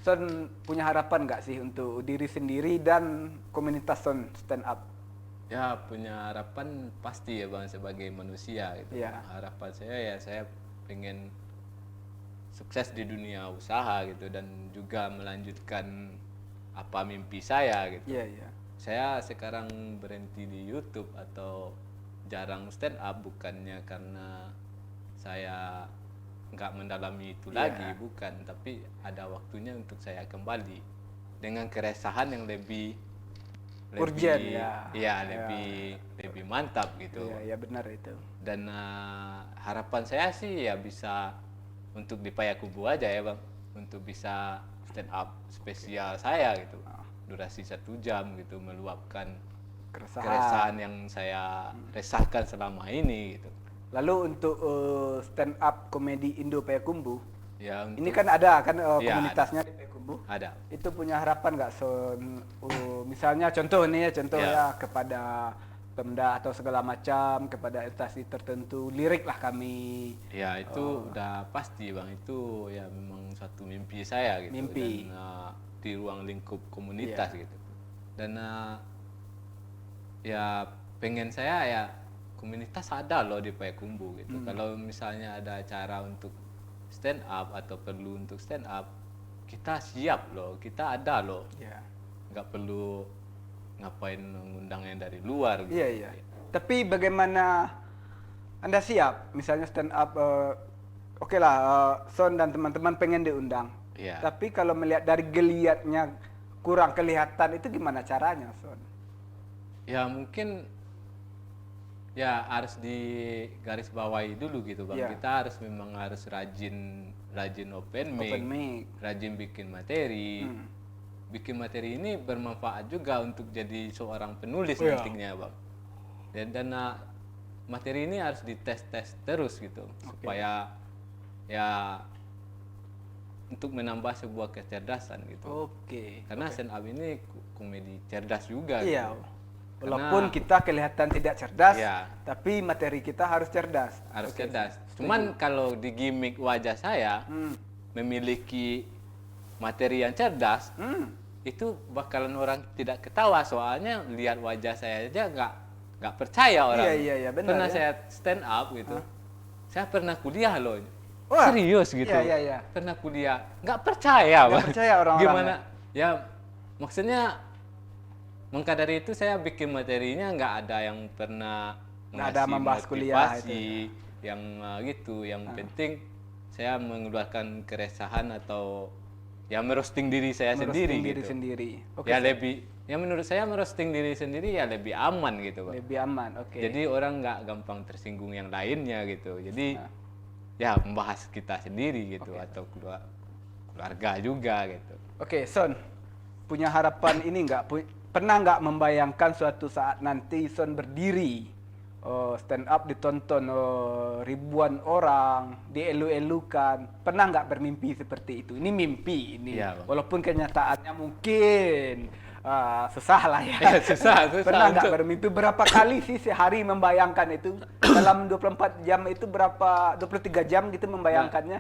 Son punya harapan nggak sih untuk diri sendiri dan komunitas Son stand up? Ya punya harapan pasti ya Bang sebagai manusia gitu. Iya. Harapan saya ya saya pengen sukses di dunia usaha gitu dan juga melanjutkan apa mimpi saya gitu. Iya, iya. Saya sekarang berhenti di YouTube atau jarang stand up bukannya karena saya nggak mendalami itu Iya. lagi, bukan, tapi ada waktunya untuk saya kembali dengan keresahan yang lebih Urgent ya. iya, lebih mantap gitu. Iya, iya benar itu. Dan harapan saya sih ya bisa untuk di Payakumbuh aja ya Bang, untuk bisa stand up spesial saya gitu, durasi 1 jam gitu, meluapkan keresahan yang saya resahkan selama ini gitu. Lalu untuk stand up komedi Indo Payakumbuh, Ya ini untuk kan ada kan Iya, komunitasnya di Payakumbuh. ada. Itu punya harapan nggak Son? Misalnya contoh nih ya, contoh Ya. ya kepada Pemda atau segala macam, kepada instansi tertentu, lirik lah kami. Ya itu udah pasti Bang, itu ya memang suatu mimpi saya gitu. Mimpi. Dan di ruang lingkup komunitas Iya. gitu. Dan ya pengen saya ya komunitas ada loh di Payakumbuh gitu. Kalau misalnya ada acara untuk stand up atau perlu untuk stand up, kita siap loh, kita ada loh. Ya. Nggak perlu ngapain mengundang yang dari luar gitu. Iya, iya. Tapi bagaimana Anda siap? Misalnya stand up, oke lah, Son dan teman-teman pengen diundang. Iya. Tapi kalau melihat dari geliatnya kurang kelihatan, itu gimana caranya, Son? Ya mungkin ya harus di garis bawahi dulu gitu Bang. Iya. Kita harus memang harus rajin open mic, Open mic. rajin bikin materi. Bikin materi ini bermanfaat juga untuk jadi seorang penulis Iya. nantinya Bang. Dan materi ini harus dites-tes terus gitu supaya ya untuk menambah sebuah kecerdasan gitu. Oke. Karena stand up ini komedi cerdas juga Iya. gitu. Walaupun kita kelihatan tidak cerdas, Iya. tapi materi kita harus cerdas. Harus Oke. cerdas. Cuman kalau di gimmick wajah saya Hmm. memiliki materi yang cerdas, Hmm. itu bakalan orang tidak ketawa soalnya lihat wajah saya aja nggak percaya orang. Iya, benar Pernah ya. saya stand up gitu. Saya pernah kuliah loh. Wah. Serius gitu. Iya. Pernah kuliah, nggak percaya. Nggak Bang. percaya orang-orang Gimana? Ya maksudnya maka dari itu saya bikin materinya nggak ada yang pernah Nggak ada ngasih membahas kuliah itu, motivasi yang gitu. Yang penting saya mengeluarkan keresahan atau ya merosting diri saya sendiri Merosting diri gitu. sendiri. Oke. Ya lebih, ya menurut saya merosting diri sendiri ya lebih aman gitu Pak. Lebih aman. Oke. Jadi orang nggak gampang tersinggung yang lainnya gitu. Jadi ya membahas kita sendiri gitu atau keluarga juga gitu. Oke, Son. Punya harapan ini nggak? Pernah nggak membayangkan suatu saat nanti Son berdiri, stand up ditonton ribuan orang, dielu-elukan. Pernah nggak bermimpi seperti itu? Ini mimpi ini. Iya, Bang. Walaupun kenyataannya mungkin susah lah ya. Susah Pernah nggak untuk- bermimpi? Berapa kali sih sehari membayangkan itu? Dalam 24 jam itu berapa? 23 jam gitu membayangkannya?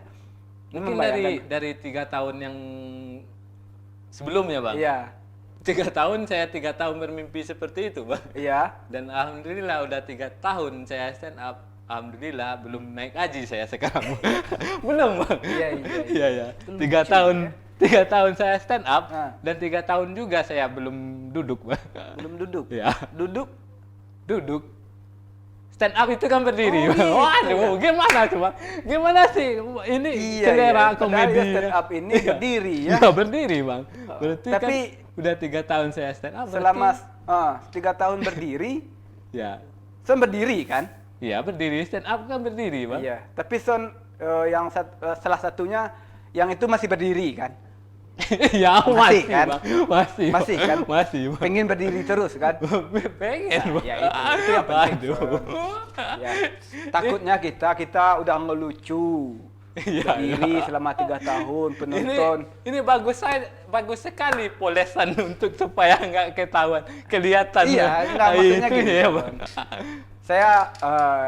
Mungkin dari 3 tahun yang sebelumnya Bang. Iya. 3 tahun saya 3 tahun bermimpi seperti itu Bang. Iya. Dan alhamdulillah udah 3 tahun saya stand up. Alhamdulillah belum naik haji saya sekarang. Belum Bang. Iya. Iya. 3 tahun saya stand up Ah. dan 3 tahun juga saya belum duduk Bang. Belum duduk. Ya. Duduk. Stand up itu kan berdiri. Oh, Bang. gitu. Waduh, gimana coba? Gimana sih ini selera Padahal komedi? ya stand up ini berdiri ya. Ya berdiri Bang. Berarti Tapi kan udah 3 tahun saya stand up. Selama berarti- 3 tahun berdiri, Ya. Son berdiri kan? Iya berdiri, stand up kan berdiri Bang. Iya. Tapi Son salah satunya yang itu masih berdiri kan? Ya Masih, masih kan? Bang. Masih. Masih kan? Masih Bang. Pengen berdiri terus kan? Pengen Bang. Ya, itu yang penting, Aduh. Ya. Takutnya kita udah ngelucu. Iya, Berdiri selama 3 tahun penonton. Ini bagus sekali polesan untuk supaya nggak ketahuan kelihatan. Iya, enggak maksudnya Itu gini. ya, Son. Bang. Saya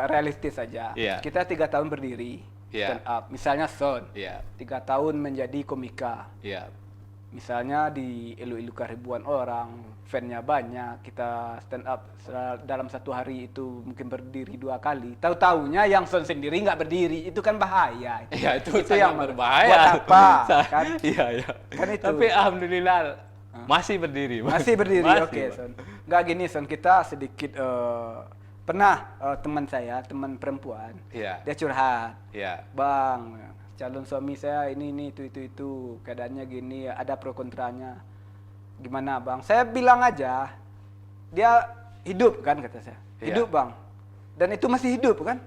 realistis saja. Iya. Kita 3 tahun berdiri Iya. stand up. Misalnya Son, Iya. 3 tahun menjadi komika. Iya. Misalnya di elu-elukan ribuan orang, fan-nya banyak, kita stand up dalam satu hari itu mungkin berdiri 2 kali. Tahu-taunya yang Son sendiri nggak berdiri, itu kan bahaya. Iya, itu sangat yang berbahaya. Buat apa? Kan? Iya, iya. Kan itu. Tapi alhamdulillah masih berdiri. Bang. Masih berdiri, Masih, oke Bang. Son. Nggak gini Son, kita sedikit pernah teman saya, teman perempuan, Iya. dia curhat. Iya. Bang, calon suami saya ini itu keadaannya gini, ada pro kontranya. Gimana bang? Saya bilang aja, dia hidup kan kata saya. Iya. Hidup bang. Dan itu masih hidup kan?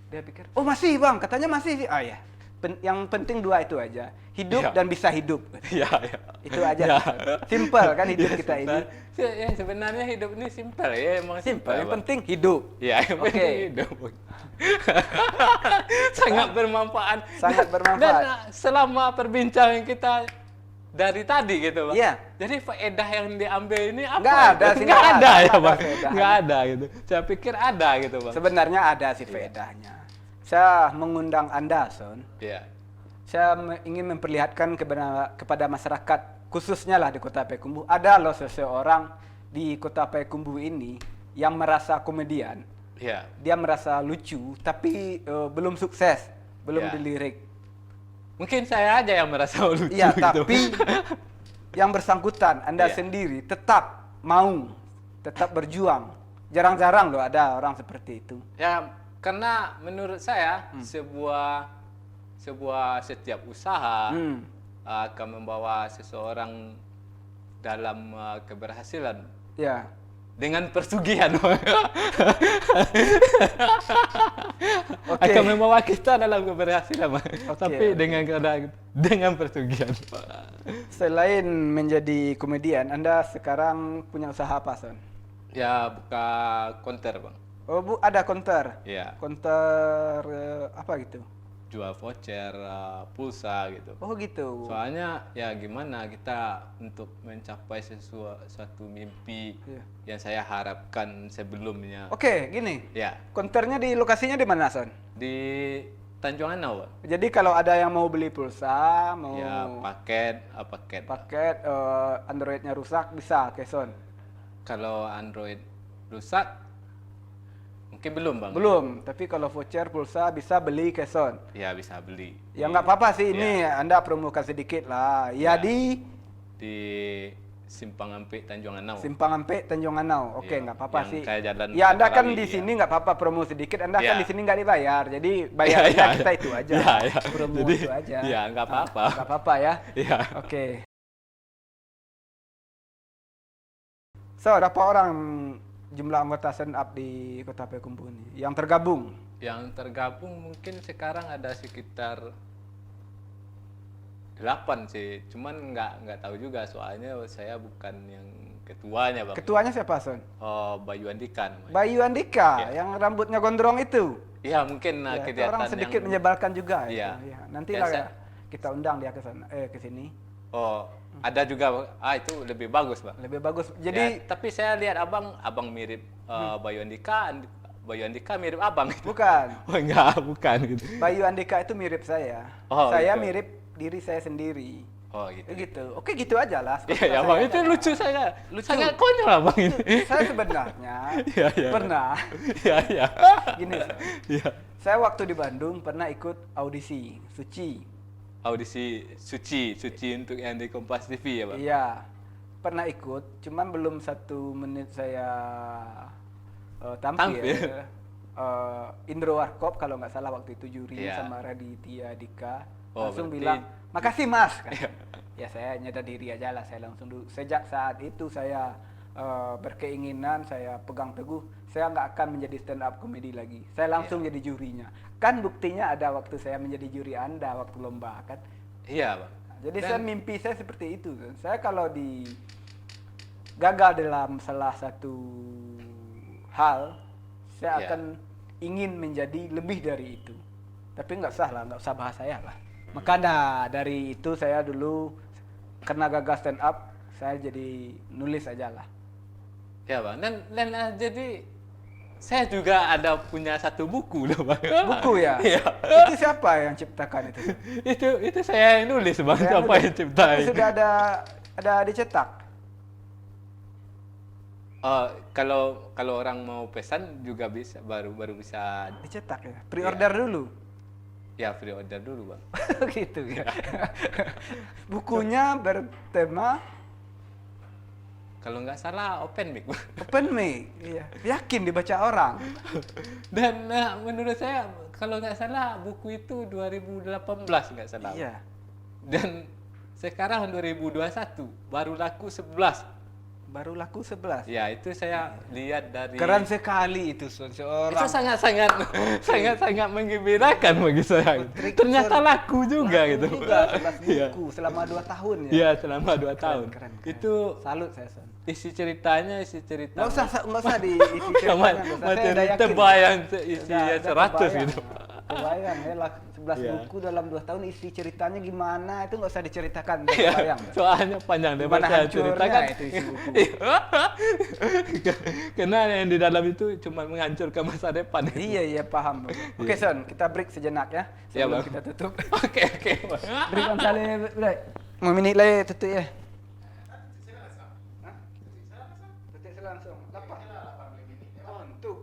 Dia pikir, oh masih bang, katanya masih. Ah ya, yang penting 2 itu aja, hidup Iya. dan bisa hidup. Iya, iya. Itu aja. Iya. Simple kan hidup kita ini. Ya, sebenarnya hidup ini simpel ya, emang Simple. Yang Bang. penting hidup. Ya, yang Oke. penting hidup. Sangat bermanfaat. Sangat bermanfaat. Dan selama perbincangan kita dari tadi gitu, Bang. Iya. Jadi faedah yang diambil ini apa? Nggak ada sih, Nggak nggak ada ada, ya, nggak ada Bang. faedahnya. Nggak ada gitu. Saya pikir ada gitu, Bang. Sebenarnya ada sih faedahnya. Saya mengundang Anda, Son. Iya. Saya ingin memperlihatkan kepada masyarakat, khususnya lah di Kota Payakumbuh, ada loh seseorang di Kota Payakumbuh ini yang merasa komedian. Iya. Dia merasa lucu, tapi belum sukses, belum Ya. dilirik. Mungkin saya aja yang merasa lucu Iya, gitu. tapi yang bersangkutan, Anda Iya. sendiri tetap mau, tetap berjuang. Jarang-jarang loh ada orang seperti itu. Ya, karena menurut saya setiap usaha Hmm. akan membawa seseorang dalam keberhasilan Ya. dengan persugihan. Oke. Akan membawa kita dalam keberhasilan, Bang. Oke, Tapi oke. dengan persugihan. Selain menjadi komedian, Anda sekarang punya usaha apa, Son? Ya, buka konter, Bang. Oh, Bu, ada konter. Ya, Konter apa gitu? jual voucher, pulsa gitu. Oh, gitu. Soalnya ya gimana kita untuk mencapai suatu mimpi Iya. yang saya harapkan sebelumnya. Oke, gini. Ya, Konternya di lokasinya di mana, Son? di Tanjung Anau, Pak. Jadi kalau ada yang mau beli pulsa, mau Ya, paket. paket Androidnya rusak, bisa ke Son? Kalau Android rusak mungkin belum, Bang. Belum, tapi kalau voucher pulsa bisa beli ke Son. Ya, bisa beli. Ya nggak apa-apa sih, ini Anda promokan sedikit lah. Ya, Ya. Di Simpang Ampik Tanjung Anau. Simpang Ampek Tanjung Anau. Oke, Iya, nggak apa-apa yang sih. kayak jalan Ya, Anda kan Palawi, di ya. sini nggak apa-apa promo sedikit. Anda kan Iya. di sini nggak dibayar. Jadi bayarnya Iya, kita iya. itu aja. Iya, iya. Promo Jadi, itu aja. iya, nggak apa-apa. Nggak apa-apa ya. Iya. Oke. So, berapa orang jumlah anggota stand up di Kota Payakumbuh ini yang tergabung? Yang tergabung mungkin sekarang ada sekitar 8 sih. Cuman nggak tahu juga soalnya saya bukan yang ketuanya, Bang. Ketuanya siapa, Son? Oh, Bayu Andika namanya. Bayu Andika, Iya. yang rambutnya gondrong itu. Iya, mungkin Ya, itu kegiatan orang sedikit yang menyebalkan juga. Iya. Itu. Ya. Nanti Ya, lah saya- kita undang dia ke sana, ke sini. Oh, ada juga. Itu lebih bagus, Bang. Lebih bagus. Ya, Jadi tapi saya lihat abang mirip Bayu Andika. Bayu Andika mirip abang. bukan. Oh, enggak, bukan gitu. Bayu Andika itu mirip saya. Oh, Saya gitu. mirip diri saya sendiri. Oh, gitu. Gitu. Oke, gitu aja lah. Iya, ya, Bang. Itu lucu saya. Lucu. Sangat konyol, Bang ini. Saya sebenarnya Iya, iya. pernah Iya, iya. gini. Son. Iya. Saya waktu di Bandung pernah ikut audisi Suci. Audisi Suci untuk yang di Kompas TV ya, Bang? Iya. Pernah ikut, cuman belum 1 menit saya tampil. Tampil. Indro Warkop kalau nggak salah waktu itu juri Iya. sama Raditya Dika Oh, langsung berarti- bilang makasih Mas. Iya. Ya saya nyadar diri aja lah, saya langsung dulu. Sejak saat itu saya berkeinginan, saya pegang teguh, saya nggak akan menjadi stand up comedy lagi. Saya langsung jadi jurinya. Kan buktinya ada waktu saya menjadi juri Anda waktu lomba kan. Iya, Bang. Jadi Dan- saya mimpi saya seperti itu. Saya kalau gagal dalam salah satu hal, saya Iya. akan ingin menjadi lebih dari itu. Tapi nggak usah lah, nggak usah bahas saya lah. Makanya dari itu saya dulu karena gagal stand up, saya jadi nulis aja lah. Ya, Bang. Dan jadi saya juga ada punya satu buku loh bang. Buku ya? Iya. Itu siapa yang ciptakan itu? itu saya yang nulis bang, Saya siapa nulis. yang ciptain? Tapi sudah ada dicetak. Kalau orang mau pesan juga bisa, baru bisa Dicetak ya. Pre-order dulu. ya pre-order dulu bang. Gitu ya. Bukunya bertema Kalau nggak salah open mic. open mic. Iya. Yakin dibaca orang. Dan menurut saya kalau nggak salah buku itu 2018 nggak salah. Iya. Dan sekarang 2021 baru laku 11. Baru laku 11. Ya itu saya lihat dari. Keren sekali itu Son. Itu Seorang sangat menggembirakan bagi saya. Ternyata laku juga gitu. juga 11 Iya. buku selama 2 tahun ya. Iya selama 2 tahun. Keren. Itu Salut saya Son. isi cerita. Nggak usah diisi ceritanya. nggak usah. Saya Materi udah yakin. terbayang isinya Udah 100 kebayang. gitu. Kebayang ya lah 11 Iya. buku dalam 2 tahun isi ceritanya gimana itu nggak usah diceritakan. Udah Iya, kebayang. soalnya panjang Gimana daripada saya hancurnya ceritakan. itu isi buku. Karena yang di dalam itu cuma menghancurkan masa depan. Iya paham. Oke Son, kita break sejenak ya. Iya, Sebelum Bang. kita tutup. Oke. Break on kali break. Mau minit lagi tutup ya. Hah? Tutup langsung. Lapan. Oh, untuk.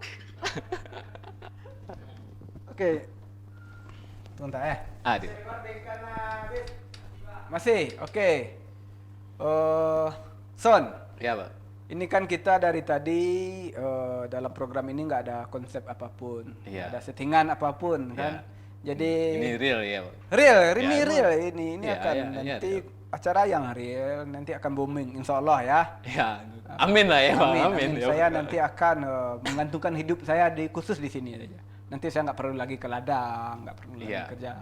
Oke. Tunggu ya. Adik. Masih, oke. Son, Ya, Bang. ini kan kita dari tadi dalam program ini nggak ada konsep apapun, Iya. nggak ada settingan apapun kan. Jadi Ini real ya, Bang. real, Ya, ini emang. real ini Iya, akan iya, nanti iya. acara yang real, nanti akan booming, insya Allah ya. Ya, amin lah ya, Bang. Amin. Ya, Saya Bang. nanti akan menggantungkan hidup saya khusus di sini saja. Nanti saya nggak perlu lagi ke ladang, nggak perlu lagi Iya. kerja.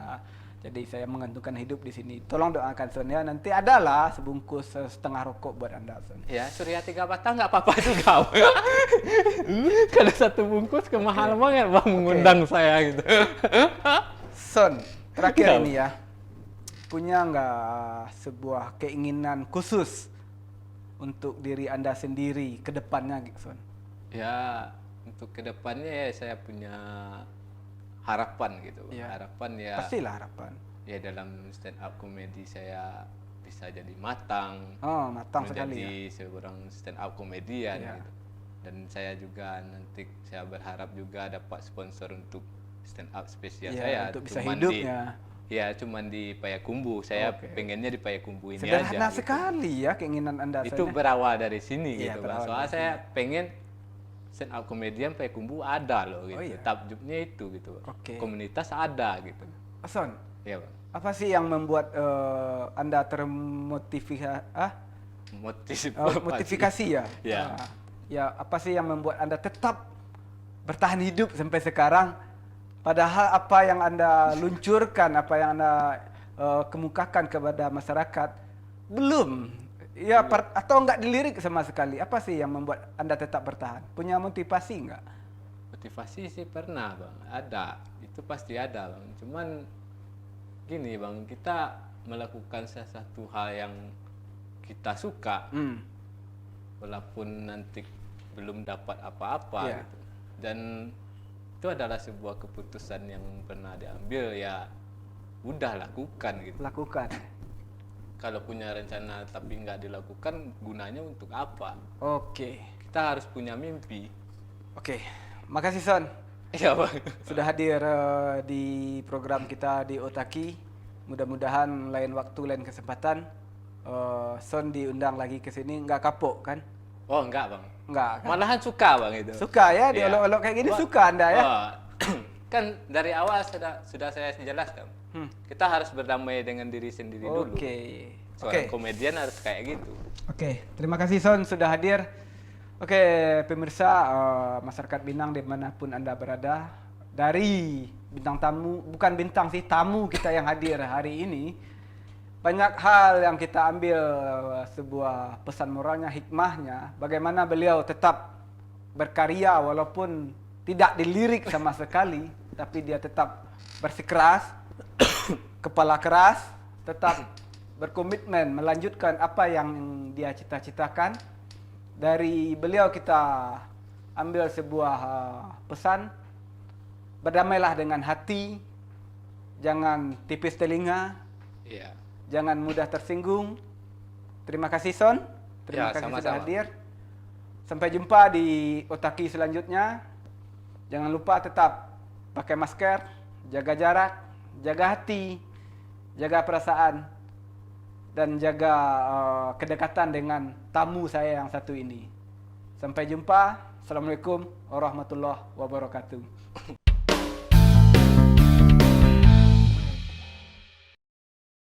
Jadi saya menggantungkan hidup di sini. Tolong doakan Son ya. Nanti adalah sebungkus setengah rokok buat Anda Son. Ya, Surya 3 batang nggak apa-apa juga. Kalau satu bungkus kemahal banget, Bang, mengundang saya gitu. Son, terakhir Kenapa? ini ya. Punya nggak sebuah keinginan khusus untuk diri Anda sendiri ke depannya gitu Son? Ya, untuk kedepannya ya saya punya harapan gitu. Bang. Iya. Harapan ya. Pastilah harapan. Ya dalam stand up comedy saya bisa jadi matang, Oh, matang sekali ya. menjadi seorang stand up komedian Iya. gitu. Dan saya juga nanti saya berharap juga dapat sponsor untuk stand up spesial Iya, saya. untuk bisa Cuman hidupnya. Ya cuman di Payakumbuh. Saya Oke. pengennya di Payakumbuh ini Sederhana aja. Gitu. sekali ya keinginan Anda Itu Son. berawal dari sini Iya, gitu. Bang. berawal Soalnya dari saya pengen stand up komedian Payakumbuh ada loh gitu. Oh, iya. Takjubnya itu gitu. Bang. Oke. Komunitas ada gitu. Son, Iya, Bang. apa sih yang membuat Anda motivasi ya? Ya. Ya, apa sih yang membuat Anda tetap bertahan hidup sampai sekarang? Padahal apa yang Anda luncurkan, apa yang Anda kemukakan kepada masyarakat belum ya atau enggak dilirik sama sekali. Apa sih yang membuat Anda tetap bertahan? Punya motivasi enggak? Motivasi sih pernah bang, ada, itu pasti ada bang. Cuman gini bang, kita melakukan sesuatu hal yang kita suka, walaupun nanti belum dapat apa-apa Iya. gitu. Dan itu adalah sebuah keputusan yang pernah diambil ya, udah lakukan gitu. Lakukan. Kalau punya rencana tapi nggak dilakukan, gunanya untuk apa? Oke. Kita harus punya mimpi. Oke. Makasih Son. Iya bang. Sudah hadir di program kita di Otaki. Mudah-mudahan lain waktu, lain kesempatan Son diundang lagi ke sini. Nggak kapok kan? Oh enggak bang. Nggak kan? Malahan suka bang itu. Suka ya, Iya. diolok-olok kayak gini Wah, suka Anda ya? wah, kan dari awal sudah saya jelaskan. Kita harus berdamai dengan diri sendiri dulu. Oke. Seorang komedian harus kayak gitu. Oke, terima kasih Son sudah hadir. Oke, pemirsa masyarakat Binang dimanapun Anda berada, dari bintang tamu, bukan bintang sih, tamu kita yang hadir hari ini, banyak hal yang kita ambil sebuah pesan moralnya, hikmahnya, bagaimana beliau tetap berkarya walaupun tidak dilirik sama sekali, tapi dia tetap bersikeras, kepala keras, tetap berkomitmen melanjutkan apa yang dia cita-citakan. Dari beliau kita ambil sebuah pesan, berdamailah dengan hati, jangan tipis telinga, Iya. jangan mudah tersinggung. Terima kasih Son, terima Ya, kasih sudah sama-sama. hadir. Sampai jumpa di Otaki selanjutnya. Jangan lupa tetap pakai masker, jaga jarak, jaga hati, jaga perasaan, dan jaga kedekatan dengan tamu saya yang satu ini. Sampai jumpa. Assalamualaikum warahmatullahi wabarakatuh.